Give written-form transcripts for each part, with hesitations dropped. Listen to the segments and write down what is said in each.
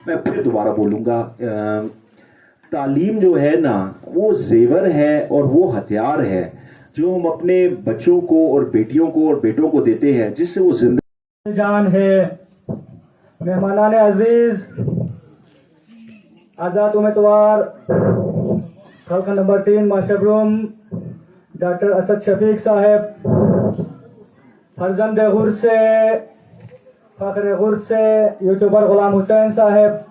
मैं फिर दोबारा बोलूँगा, तालीम जो है ना वो जेवर है और वो हथियार है जो हम अपने बच्चों को और बेटियों को और बेटों को देते हैं, जिससे वो जिंदगी जान है। मेहमानान अजीज, आज़ाद उम्मीदवार हल्का number 3 mushroom doctor Asad Shafiq साहब, फर्जंद गुर से फख्र गुर से यूट्यूबर गुलाम हुसैन साहब,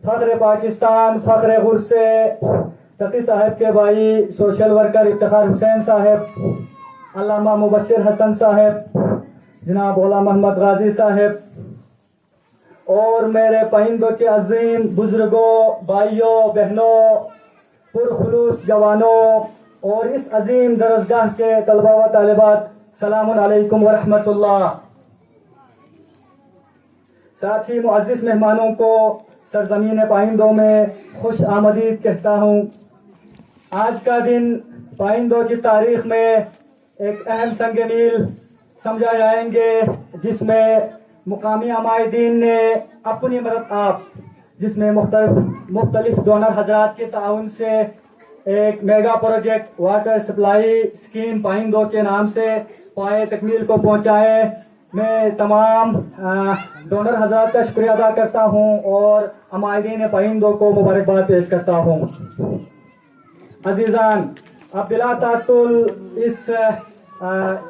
फख्र पाकिस्तान फख्र गुर से तकी साहब के भाई सोशल वर्कर इफ्तिखार हुसैन साहब, अल्लामा मुबशिर हसन साहब, जनाब गुलाम मोहम्मद गाजी साहब और मेरे पाइंदों के अजीम बुजुर्गों, भाइयों, बहनों, पुरखुलूस जवानों और इस अजीम दरसगाह के तलबा व तालिबात, सलामुन अलैकुम व रहमतुल्लाह। साथ ही मुअज़्ज़िज़ मेहमानों को सरजमीन पाइंदों में खुश आमदीद कहता हूँ। आज का दिन पाइंदों की तारीख में एक अहम संग मील समझा जाएंगे, जिसमें मुकामी अमायदीन ने अपनी मदद आप, जिसमें मुख्तलिफ डोनर हजरात के ताउन से एक mega project water supply scheme पाइंदों के नाम से पाए तकमील को पहुंचाए। मैं तमाम डोनर हजरात का शुक्रिया अदा करता हूं और अमायदीन पाइंदों को मुबारकबाद पेश करता हूं। अजीज़ान, अब बिला तातुल इस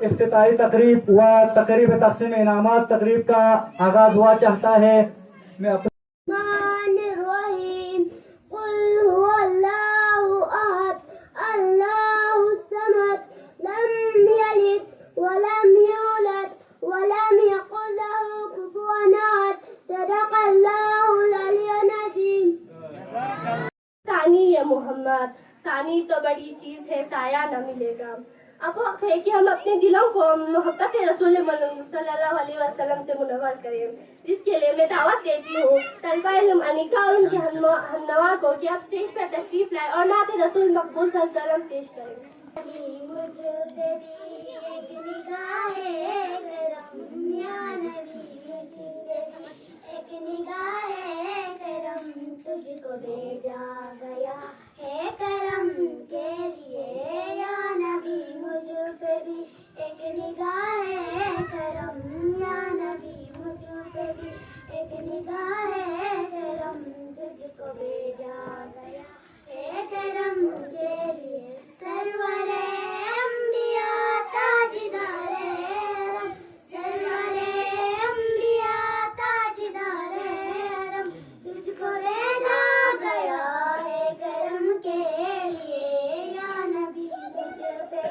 इफ्तिताई तकरीब व तकरीब तकसीम इनामात तकरीब का आगाज हुआ चाहता है। मैं अपने मोहम्मद सानी तो बड़ी चीज है, साया न मिलेगा। अब वक्त है कि हम अपने दिलों को मोहब्बत रसूल सल्लल्लाहु अलैहि वसल्लम से मुनव्वर करें, जिसके लिए मैं दावत देती हूँ तलबा इल्म अनिका और उनके हमनवा को कि आप स्टेज पर तशरीफ लाए और नात रसूल मकबूल सल्लल्लाहु अलैहि वसल्लम पेश करें। तुझको भेजा गया है करम के लिए या नबी, मुझ पे भी एक निगाह है करम, या नबी मुझ पे भी एक निगाह है करम, तुझको भेजा गया है करम के लिए। सरवरे अंबिया ताजदारे हरम, सरवरे अंबिया ताजदारे हरम, तुझको भेजा गया है करम के लिए या नबी, मुझ पे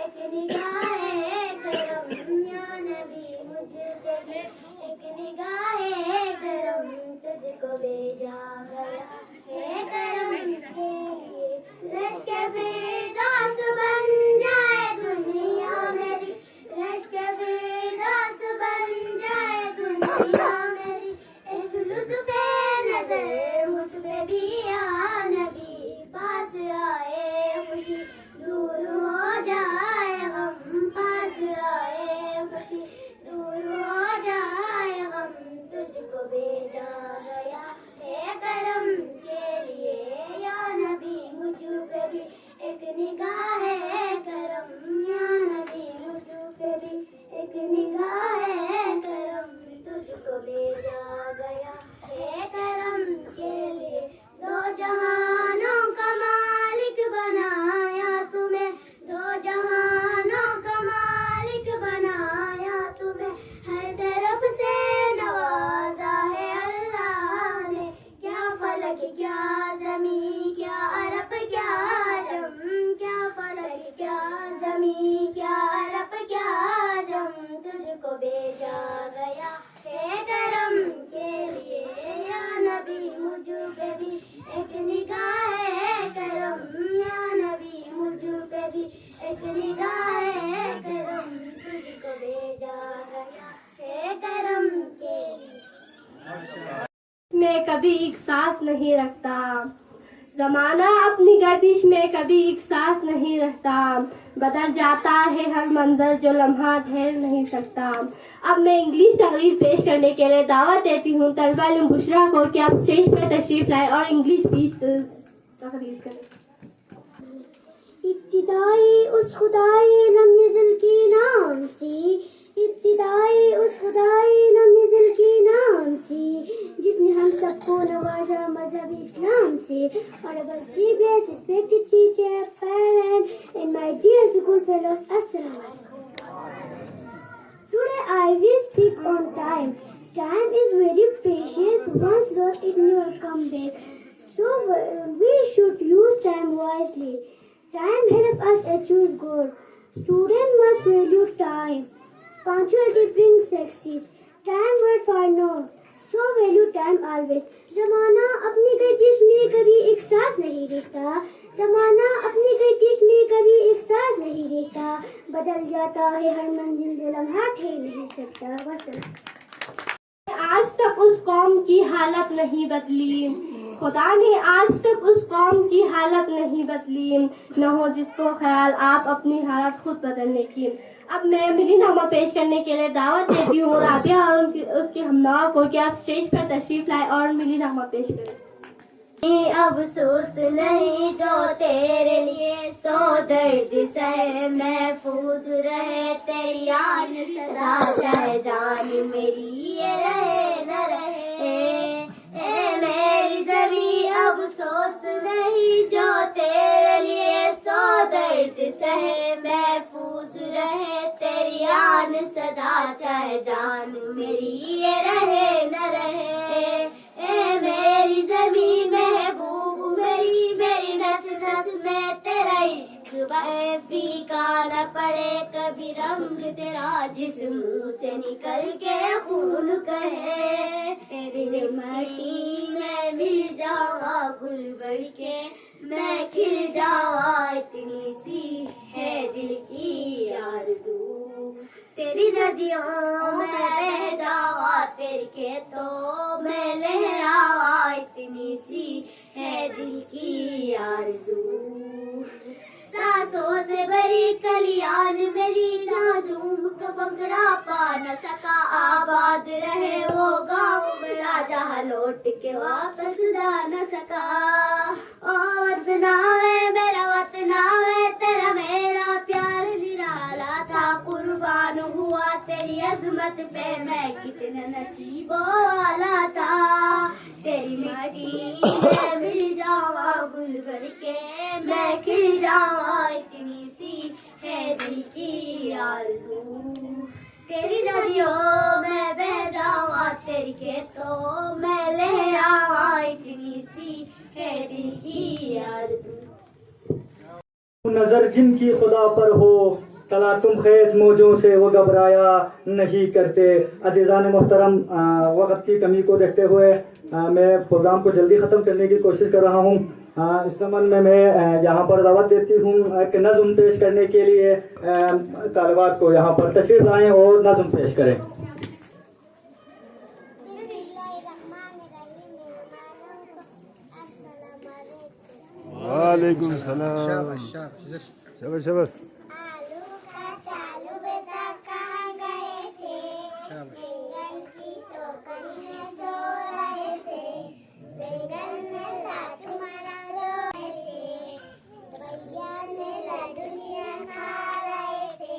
एक निगाह है करम, या नबी मुझ पे एक निगाह है करम, तुझको भेजा गया है करम के लिए। रश के फिरदौस बन जाए दुनिया मेरी, रश के फिरदौस बन जाए दुनिया मेरी, एक लुत्फ़े नज़र मुझ पे भी या नबी, पास आए खुशी दूर हो जाए गम, पास आए खुशी दूर हो जाए गम, तुझको भेजा गया है करम के लिए या नबी, मुझ पे भी एक निगाह है करम, या नबी मुझ पे भी एक निगाह है करम, तुझको भेजा गया है करम के लिए। दो जहानों का मालिक बनाया तुम्हें, दो जहानों का मालिक बनाया तुम्हें, हर तरफ से नवाजा है अल्लाह ने, क्या फलक क्या ज़मीं क्या अरब क्या जम, क्या फलक क्या ज़मीं क्या अरब क्या जम, तुझको भेजा गया है करम के लिए या नबी, मुझ पे भी एक निगाह है करम, या नबी मुझ पे भी एक निगाह है करम, तुझको भेजा गया है करम के लिए। मैं कभी एक सांस नहीं रखता, जमाना अपनी गर्दिश में कभी एक सांस नहीं रहता, बदल जाता है हर मंजर जो लम्हा ठहर नहीं सकता। अब मैं इंग्लिश तकरीर पेश करने के लिए दावत देती हूँ तलबा इल्म बुशरा को कि आप स्टेज पर तशरीफ लाए और इंग्लिश पीस तकरीर करें। इब्तिदाई उस खुदाई लम यज़ल की नाम से, इब्तिदाई उस खुदाई लम यज़ल की नाम से, जिसने हम सबको नवाजा मजहब इस्लाम से। और अब GBS respected teacher, parent and my dear school fellows, assalamu alaikum. Today I will speak on time. Time is very precious. Once lost it never come back. So we should use time wisely. Time helps us achieve goal. Student must value time. Punctuality brings success. Time wait for no. So value time always. ज़माना अपनी गर्दिश में कभी एक सांस नहीं रहता, ज़माना अपनी गर्दिश में कभी एक सांस नहीं रहता, बदल जाता है हर मंजिल जो लम्हा ठहर नहीं सकता। वसल्लम। आज तक उस कौम की हालत नहीं बदली, खुदा ने आज तक उस कौम की हालत नहीं बदली, न हो जिसको ख्याल आप अपनी हालत खुद बदलने की। अब मैं मिलीनामा पेश करने के लिए दावत देती हूँ राबिया और उसके हमनावा को कि आप स्टेज पर तशरीफ लाए और मिलीनामा पेश करें। अफसोस नहीं जो तेरे लिए सो दर्द सहे, महफूज रहे तेरी आन सदा, चाहे जान मेरी ये रहे न रहे। ए मेरी ज़मीं अफसोस नहीं जो तेरे लिए सो दर्द सहे, महफूज रहे तेरी आन सदा, चाहे जान मेरी ये रहे न रहे। ए मेरी ज़मीं महबूब मेरी, मेरी नस नस में तेरा इश्क बहे, फीका न पड़े कभी रंग तेरा, जिस मुंह से निकल के खून कहे। तेरी मट्टी में मिल जावा गुल बढ़ के, मैं खिल जावा इतनी सी है दिल की आरज़ू। तेरी नदियों में बह जावा, तेरे खेतों में लहरावा, इतनी सी है दिल की आरज़ू। सांसों से भरी कलियान मेरी, जहाँ झूम का भंगड़ा पा न सका, आबाद रहे वो गाँव मेरा, जहाँ लौट के वापस जा न सका। ओ वतन आवे मेरा वतन आवे, तेरा मेरा प्यार निराला था, कुर्बान हुआ तेरी अजमत पे मैं कितना नसीबों वाला था। तेरी मिट्टी में मिल जावा गुल भर के, मैं खिल जावा इतनी सी है दिल की आरज़ू। तेरी नदियों में बह जावा, तेरी खेतों में लहरावा, इतनी सी है दिल की आरज़ू। नजर जिनकी खुदा पर हो, तला तुम खेस मौजों से वो घबराया नहीं करते। अजीज़ान मोहतरम, वक्त की कमी को देखते हुए मैं प्रोग्राम को जल्दी ख़त्म करने की कोशिश कर रहा हूँ। इस संबंध में मैं यहाँ पर दावत देती हूँ एक नज़्म पेश करने के लिए तालिबात को यहाँ पर तशरीफ लाएँ और नज़्म पेश करें। वालेकुम सलाम। शाबाश शाबाश। आलू का चालू बेटा कहाँ गए थे, बैंगन की टोकरी में सो रहे थे, बैंगन में लाडू मारा रोए थे, भैया ने लड्डू खा रहे थे,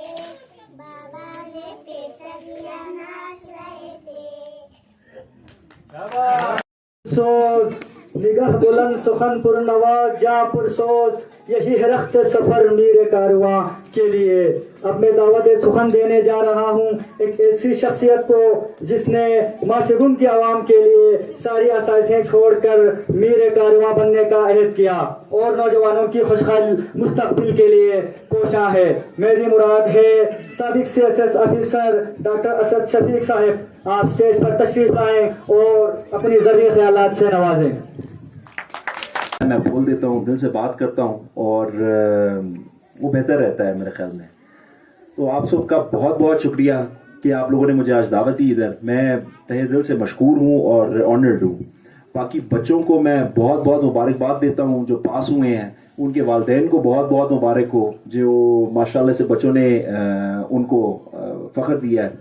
बाबा ने पेसलियाँ नाच रहे थे। निगाह बुलंद सुखन पुरनवा जा पुरसोज, यही है रख्त सफर मेरे कारवां के लिए। अब मैं दावत सुखन देने जा रहा हूँ एक ऐसी शख्सियत को जिसने माशगुन की आवाम के लिए सारी आसाइशें छोड़कर मेरे कारवां बनने का अहद किया और नौजवानों की खुशहाल मुस्तकबिल के लिए कोशा है। मेरी मुराद है साबिक CSS officer doctor Asad Shafiq Sahab, आप स्टेज पर तशरीफ लाएं और अपनी ज़रूरी ख्यालात से नवाजें। मैं बोल देता हूँ, दिल से बात करता हूँ और वो बेहतर रहता है मेरे ख्याल में। तो आप सबका बहुत बहुत शुक्रिया कि आप लोगों ने मुझे आज दावत दी इधर। मैं तहे दिल से मशकूर हूँ और ऑनर्ड हूँ। बाकी बच्चों को मैं बहुत बहुत मुबारकबाद देता हूँ जो पास हुए हैं, उनके वालिदैन को बहुत बहुत मुबारक हो जो माशाल्लाह से बच्चों ने उनको फ़ख्र दिया है।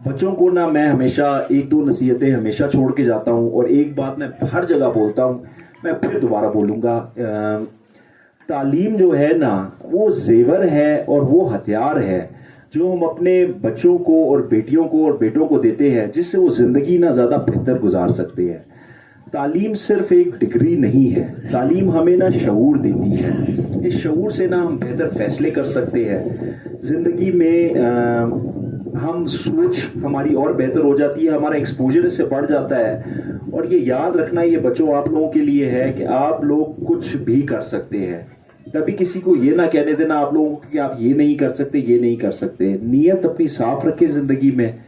बच्चों को ना मैं हमेशा एक दो नसीहतें हमेशा छोड़ के जाता हूँ और एक बात मैं हर जगह बोलता हूँ, मैं फिर दोबारा बोलूँगा, तालीम जो है ना वो जेवर है और वो हथियार है जो हम अपने बच्चों को और बेटियों को और बेटों को देते हैं, जिससे वो ज़िंदगी ना ज़्यादा बेहतर गुजार सकते हैं। तालीम सिर्फ एक डिग्री नहीं है, तालीम हमें ना शऊर देती है। इस शऊर से ना हम बेहतर फैसले कर सकते हैं ज़िंदगी में, हम सोच हमारी और बेहतर हो जाती है, हमारा एक्सपोजर इससे बढ़ जाता है। और ये याद रखना, ये बच्चों आप लोगों के लिए है कि आप लोग कुछ भी कर सकते हैं। कभी किसी को ये ना कहने देना आप लोगों को कि आप ये नहीं कर सकते, ये नहीं कर सकते। नीयत अपनी साफ रखें ज़िंदगी में,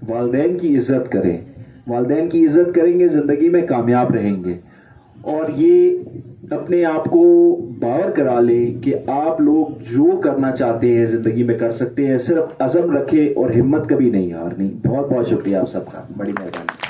वालिदैन की इज़्ज़त करें, वालिदैन की इज़्ज़त करेंगे ज़िंदगी में कामयाब रहेंगे। और ये अपने आप को बावर करा लें कि आप लोग जो करना चाहते हैं ज़िंदगी में कर सकते हैं, सिर्फ अज़म रखें और हिम्मत कभी नहीं हारनी। बहुत बहुत शुक्रिया आप सबका, बड़ी मेहरबानी।